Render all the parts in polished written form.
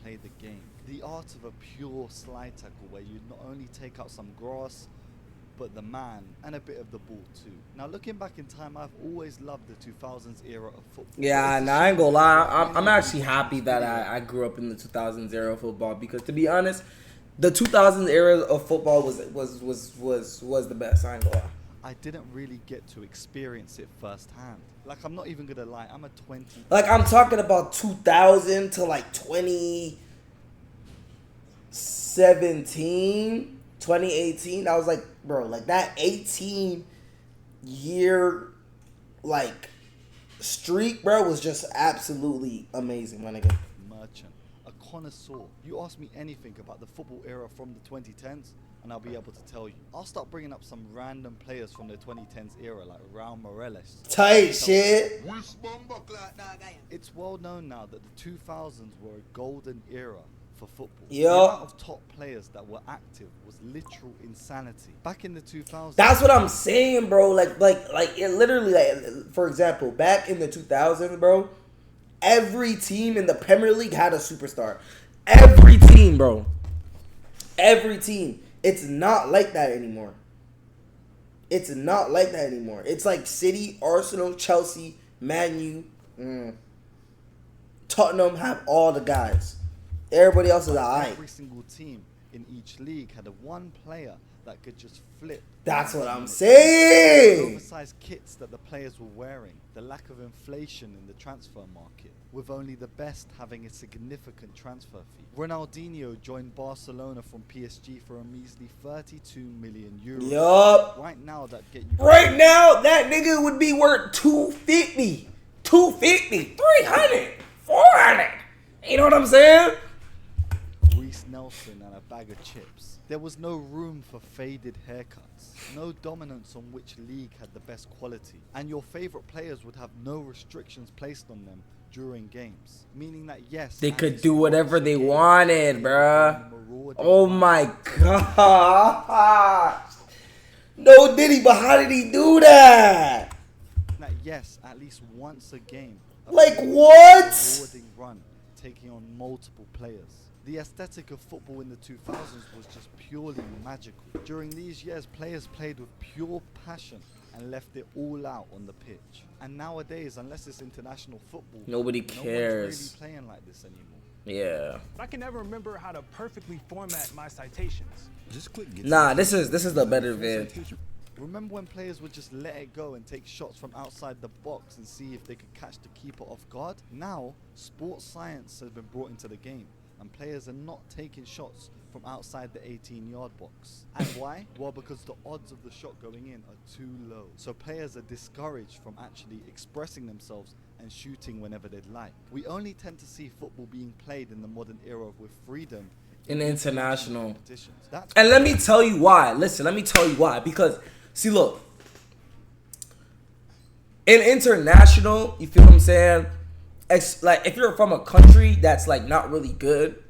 play the game. The art of a pure slide tackle where you not only take out some grass, but the man and a bit of the ball too. Now looking back in time, I've always loved the 2000s era of football. Yeah, nah, I ain't gonna lie. I'm actually happy that I grew up in the 2000s era of football because, to be honest, the 2000s era of football was the best. I ain't gonna lie. I didn't really get to experience it firsthand. Like, I'm not even gonna lie, I'm a 20. Like, I'm talking about 2000 to like 2017, 2018. I was like, bro, like that 18-year like streak, bro, was just absolutely amazing, my nigga. Merchant, a connoisseur. You ask me anything about the football era from the 2010s, and I'll be able to tell you. I'll start bringing up some random players from the 2010s era, like Raul Morales. Tight shit. It's well known now that the 2000s were a golden era for football. Yup. The amount of top players that were active was literal insanity. Back in the 2000s, That's what I'm saying, bro. Like it literally, like, for example, back in the 2000s, bro, every team in the Premier League had a superstar. Every team, bro. Every team. It's not like that anymore. It's not like that anymore. It's like City, Arsenal, Chelsea, Man U, Tottenham have all the guys. Everybody else is alright. every single team in each league had a one player that could just flip. That's what I'm The saying. oversized kits that the players were wearing, the lack of inflation in the transfer market, with only the best having a significant transfer fee. Ronaldinho joined Barcelona from PSG for a measly 32 million euros. Yup. Right now, that get you. Right now, that nigga would be worth 250, 300, 400. You know what I'm saying? Reece Nelson and a bag of chips. There was no room for faded haircuts, no dominance on which league had the best quality, and your favorite players would have no restrictions placed on them during games, meaning that yes, They at could least do once whatever a they game, wanted, they bruh. were marauding Oh around. my god. No Diddy, but how did he do that? That yes, at least once a game. a Like player would what? take a marauding run, taking on multiple players. The aesthetic of football in the 2000s was just purely magical. During these years, players played with pure passion and left it all out on the pitch. And nowadays, unless it's international football, Nobody no cares. one's really playing like this anymore. Yeah. I can never remember how to perfectly format my citations. Just click get Nah, this is the better vid. Remember when players would just let it go and take shots from outside the box and see if they could catch the keeper off guard? Now, sports science has been brought into the game, and players are not taking shots from outside the 18-yard box. And why? Well, because the odds of the shot going in are too low. So players are discouraged from actually expressing themselves and shooting whenever they'd like. We only tend to see football being played in the modern era with freedom In international. competitions. That's And let me tell you why. Listen, let me tell you why. Because, see, look. In international, you feel what I'm saying? Like, if you're from a country that's, like, not really good,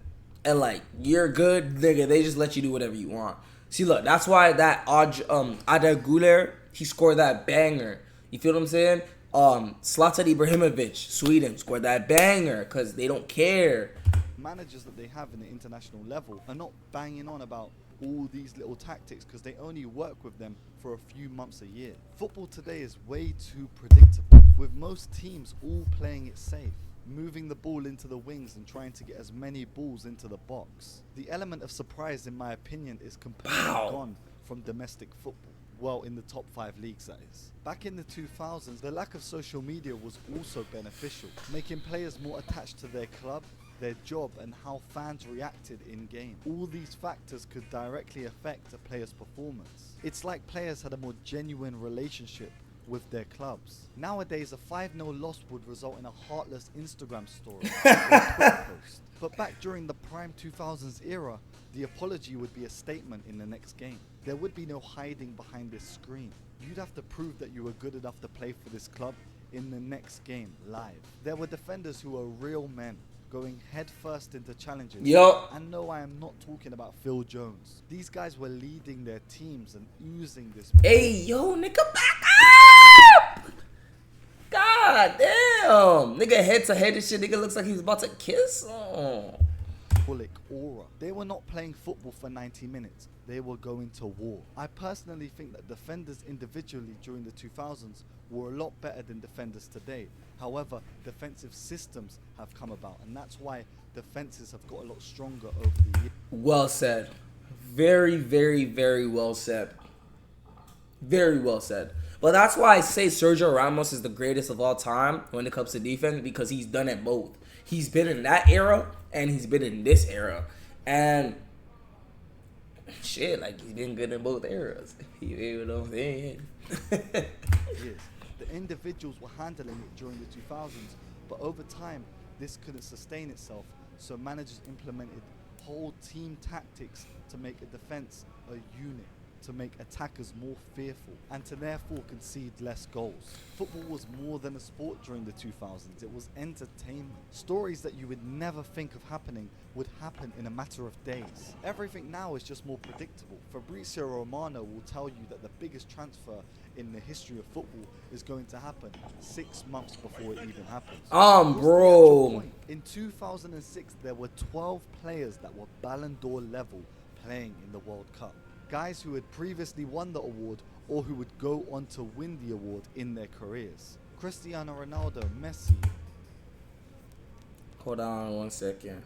and, like, you're good, nigga, they just let you do whatever you want. See, look, that's why that Ada Güler, he scored that banger. You feel what I'm saying? Zlatan Ibrahimovic, Sweden, scored that banger because they don't care. managers that they have in the international level are not banging on about all these little tactics because they only work with them for a few months a year. Football today is way too predictable, with most teams all playing it safe, moving the ball into the wings and trying to get as many balls into the box. The element of surprise, in my opinion, is completely gone from domestic football. Well, in the top 5 leagues, that is. Back in the 2000s, the lack of social media was also beneficial, making players more attached to their club, their job, and how fans reacted in game. All these factors could directly affect a player's performance. It's like players had a more genuine relationship with their clubs. Nowadays, a 5-0 loss would result in a heartless Instagram story or a Twitter post. But back during the prime 2000s era, the apology would be a statement in the next game. There would be no hiding behind this screen. You'd have to prove that you were good enough to play for this club in the next game, live. There were defenders who were real men, going headfirst into challenges. Yup. And no, I am not talking about Phil Jones. These guys were leading their teams and oozing this. Hey, yo, nigga, back up! God damn. Nigga head to head and shit. Nigga looks like he's about to kiss. Oh. symbolic aura. They were not playing football for 90 minutes. They were going to war. I personally think that defenders individually during the 2000s were a lot better than defenders today. However, defensive systems have come about, and that's why defenses have got a lot stronger over the years. Well said. Very, very, very well said. Very well said. But that's why I say Sergio Ramos is the greatest of all time when it comes to defense, because he's done it both. He's been in that era and he's been in this era. And shit, like, he's been good in both eras. You know what I'm saying? Yes. The individuals were handling it during the 2000s, but over time, this couldn't sustain itself. So managers implemented whole team tactics to make a defense a unit, to make attackers more fearful, and to therefore concede less goals. Football was more than a sport during the 2000s. It was entertainment. Stories that you would never think of happening would happen in a matter of days. Everything now is just more predictable. Fabrizio Romano will tell you that the biggest transfer in the history of football is going to happen 6 months before it even happens. What's the Bro. actual point? In 2006, there were 12 players that were Ballon d'Or level playing in the World Cup. Guys who had previously won the award or who would go on to win the award in their careers. Cristiano Ronaldo, Messi. Hold on 1 second.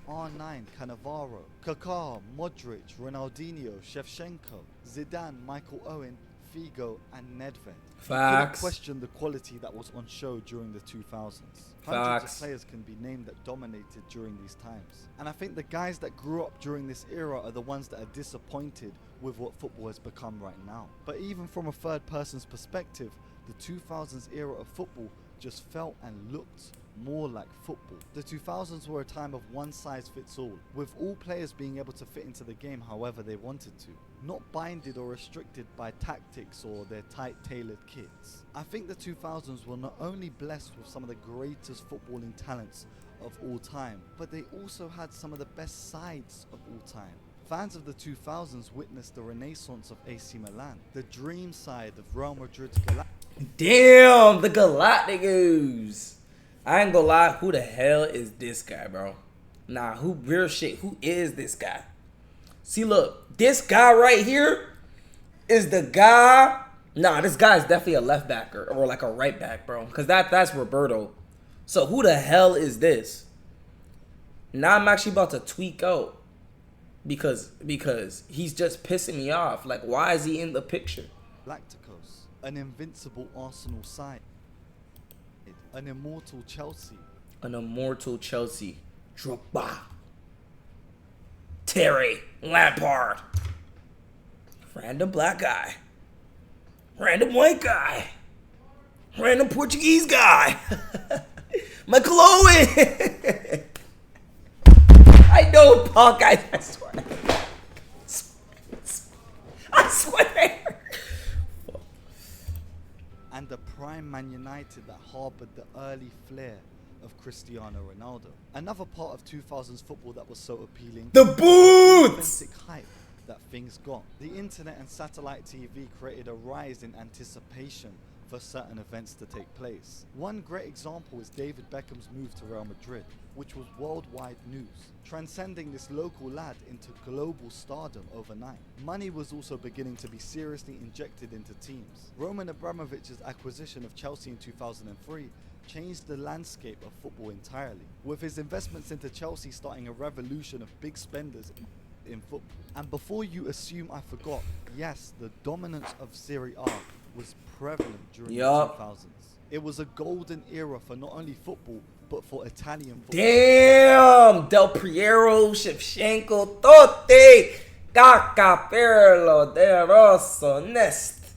R9, Cannavaro, Kaká, Modric, Ronaldinho, Shevchenko, Zidane, Michael Owen, Figo, and Nedved. You couldn't Facts. question the quality that was on show during the 2000s. Hundreds Facts. of players can be named that dominated during these times. And I think the guys that grew up during this era are the ones that are disappointed with what football has become right now. But even from a third person's perspective, the 2000s era of football just felt and looked more like football. The 2000s were a time of one size fits all, with all players being able to fit into the game however they wanted to, not binded or restricted by tactics or their tight tailored kits. I think the 2000s were not only blessed with some of the greatest footballing talents of all time, but they also had some of the best sides of all time. Fans of the 2000s witnessed the renaissance of AC Milan, the dream side of Real Madrid's Damn, the Galacticos. I ain't gonna lie, who the hell is this guy, bro? Nah, who real shit? Who is this guy? See, look, this guy right here is the guy. Nah, this guy is definitely a left backer or like a right back, bro. Cause that's Roberto. So who the hell is this? Now I'm actually about to tweak out because he's just pissing me off. Like, why is he in the picture? Galacticos, an invincible Arsenal side, an immortal Chelsea, An immortal Chelsea. Drogba. Terry. Lampard. Random black guy. Random white guy. Random Portuguese guy. Michael Owen. I know, Paul, guys. I swear. I swear. and the prime Man United that harboured the early flair of Cristiano Ronaldo. Another part of 2000s football that was so appealing, The boots! authentic hype that things got. The internet and satellite TV created a rise in anticipation for certain events to take place. One great example is David Beckham's move to Real Madrid, which was worldwide news, transcending this local lad into global stardom overnight. Money was also beginning to be seriously injected into teams. Roman Abramovich's acquisition of Chelsea in 2003 changed the landscape of football entirely, with his investments into Chelsea starting a revolution of big spenders in football. And before you assume I forgot, yes, the dominance of Serie A was prevalent during the 2000s. It was a golden era for not only football, but for Italian football. Damn! Del Piero, Shevchenko, Totti, Cacaperlo, De Rosso, Nest.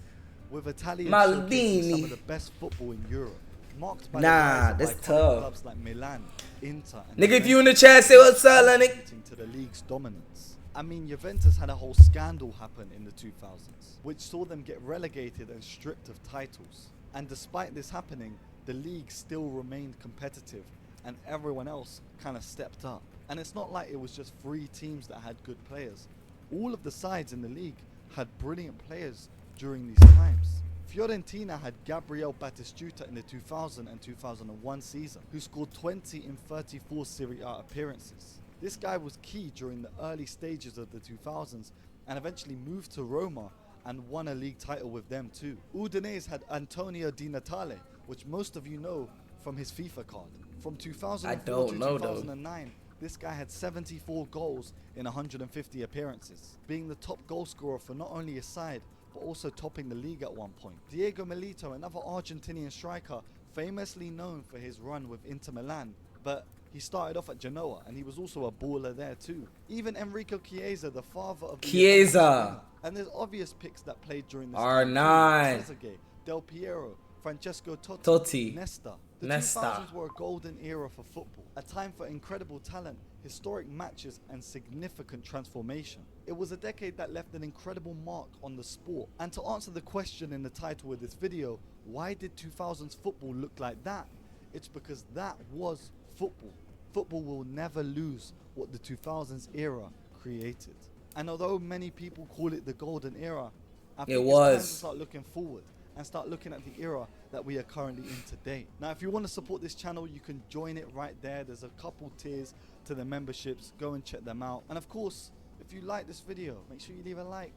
With Italian Maldini. showcasing some of the best football in Europe. marked by Nah, the rise that's of iconic tough. clubs like Milan, Inter, and Nigga, if you in Juventus, the chat, say what's up, Lenny. contributing to the league's dominance. I mean, Juventus had a whole scandal happen in the 2000s, which saw them get relegated and stripped of titles. And despite this happening, the league still remained competitive, and everyone else kind of stepped up. And it's not like it was just 3 teams that had good players. All of the sides in the league had brilliant players during these times. Fiorentina had Gabriel Batistuta in the 2000 and 2001 season, who scored 20 in 34 Serie A appearances. This guy was key during the early stages of the 2000s and eventually moved to Roma and won a league title with them too. Udinese had Antonio Di Natale, which most of you know from his FIFA card. From 2004 to 2009, this guy had 74 goals in 150 appearances, being the top goal scorer for not only his side, but also topping the league at one point. Diego Milito, another Argentinian striker, famously known for his run with Inter Milan, but he started off at Genoa and he was also a baller there too. Even Enrico Chiesa, the father of the Chiesa. and there's obvious picks that played during this R9. time too. Trezeguet, Del Piero, Francesco Totti. Nesta. The Nesta. 2000s were a golden era for football, a time for incredible talent, historic matches, and significant transformation. It was a decade that left an incredible mark on the sport. And to answer the question in the title of this video, why did 2000s football look like that? It's because that was football. Football will never lose what the 2000s era created. And although many people call it the golden era, I think it's time to start looking forward and start looking at the era that we are currently in today. Now, if you want to support this channel, you can join it right there. There's a couple tiers to the memberships. Go and check them out. And of course, if you like this video, make sure you leave a like,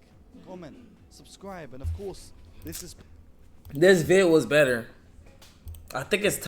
comment, subscribe, and of course, this vid was better. I think it's